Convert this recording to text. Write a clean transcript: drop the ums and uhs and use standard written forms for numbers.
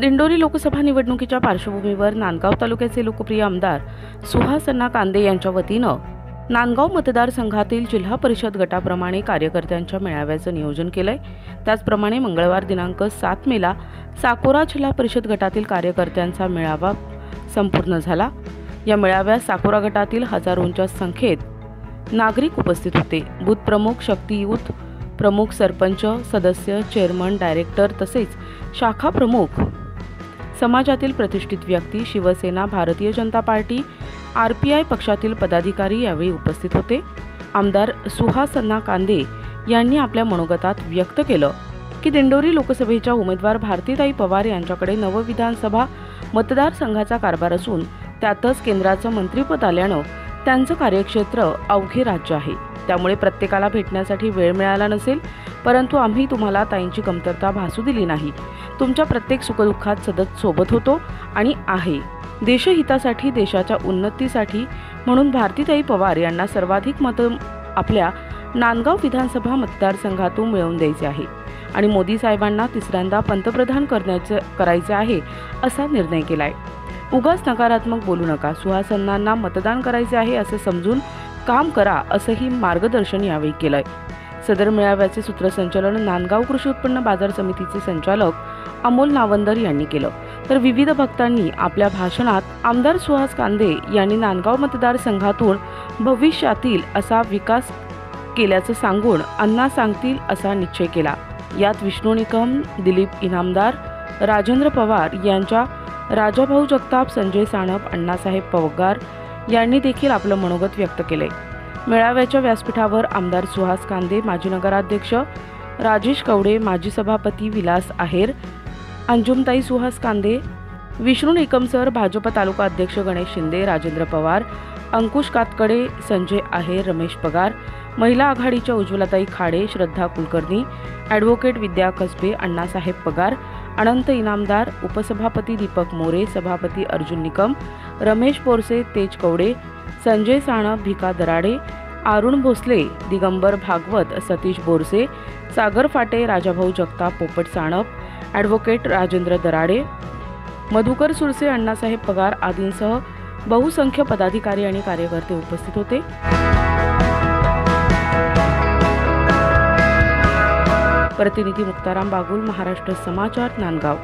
दिंडोरी लोकसभा निवडणुकीच्या पार्श्वभूमीवर नांदगाव तालुक्याचे लोकप्रिय आमदार सुहास कांदे यांच्या वतीनं नांदगाव मतदारसंघातील जिल्हा परिषद गटाप्रमाणे कार्यकर्त्यांच्या मेळाव्याचं नियोजन केलंय। त्याचप्रमाणे मंगळवार दिनांक 7 मेला साकोरा जिल्हा परिषद गटातील कार्यकर्त्यांचा मेळावा संपूर्ण झाला। या मेळाव्यात साकोरा गटातील हजारोंच्या संख्येत नागरिक उपस्थित होते। बूथ प्रमुख, शक्ती युथ प्रमुख, सरपंच, सदस्य, चेअरमन, डायरेक्टर तसेच शाखा प्रमुख, समाजातील प्रतिष्ठित व्यक्ती, शिवसेना, भारतीय जनता पार्टी, RPI पक्षातील पदाधिकारी यावेळी उपस्थित होते। आमदार सुहास कांदे यांनी आपल्या मनोगतात व्यक्त केलं की दिंडोरी लोकसभेच्या उमेदवार भारतीताई पवार यांच्याकडे नव विधानसभा मतदारसंघाचा कारभार असून त्यातच केंद्राचं मंत्रिपद आल्यानं त्यांचं कार्यक्षेत्र अवघे राज्य आहे। त्यामुळे प्रत्येकाला भेटण्यासाठी वेळ मिळाला नसेल, परंतु आम्ही तुम्हाला ताईंची कमतरता भासू दिली नाही। तुमच्या प्रत्येक सुखदुःखात सतत सोबत होतो आणि आहे। देशहितासाठी, देशाच्या उन्नतीसाठी म्हणून भारतीताई पवार यांना सर्वाधिक मत आपल्या नांदगाव विधानसभा मतदारसंघातून मिळवून द्यायचे आहे आणि मोदी साहेबांना तिसऱ्यांदा पंतप्रधान करायचे आहे असा निर्णय केलाय। उगाच नकारात्मक बोलू नका, सुहासांना मतदान करायचे आहे असे समजून काम करा असंही मार्गदर्शन यावेळी केलंय। सदर मेळाव्याचे सूत्रसंचालन नांदगाव कृषी उत्पन्न बाजार समितीचे संचालक अमोल नावंदर यांनी केलं। तर विविध भक्तांनी आपल्या भाषणात आमदार सुहास कांदे यांनी नांदगाव मतदारसंघातून भविष्यातील असा विकास केल्याचं सांगून अण्णा सांगतील असा निश्चय केला। यात विष्णू निकम, दिलीप इनामदार, राजेंद्र पवार यांच्या राजाभाऊ जगताप, संजय साणप, अण्णासाहेब पवार यांनी देखील आपलं मनोगत व्यक्त केले। मेळाव्याच्या व्यासपीठावर आमदार सुहास कांदे, माजी नगराध्यक्ष राजेश कवडे, माजी सभापती विलास आहेर, अंजुमताई सुहास कांदे, विष्णू निकम सर, भाजप तालुका अध्यक्ष गणेश शिंदे, राजेंद्र पवार, अंकुश कातकडे, संजय आहेर, रमेश पगार, महिला आघाडीच्या उज्ज्वलाताई खाडे, श्रद्धा कुलकर्णी, ॲडव्होकेट विद्या कसबे, अण्णासाहेब पगार, अनंत इनामदार, उपसभापती दीपक मोरे, सभापती अर्जुन निकम, रमेश बोरसे, तेज कवडे, संजय साणप, भिका दराडे, अरुण भोसले, दिगंबर भागवत, सतीश बोरसे, सागर फाटे, राजाभाऊ जगताप, पोपट साणप, ॲडव्होकेट राजेंद्र दराडे, मधुकर सुरसे, अण्णासाहेब पगार आदींसह बहुसंख्य पदाधिकारी आणि कार्यकर्ते उपस्थित होते। प्रतिनिधी मुक्ताराम बागुल, महाराष्ट्र समाचार, नांदगाव।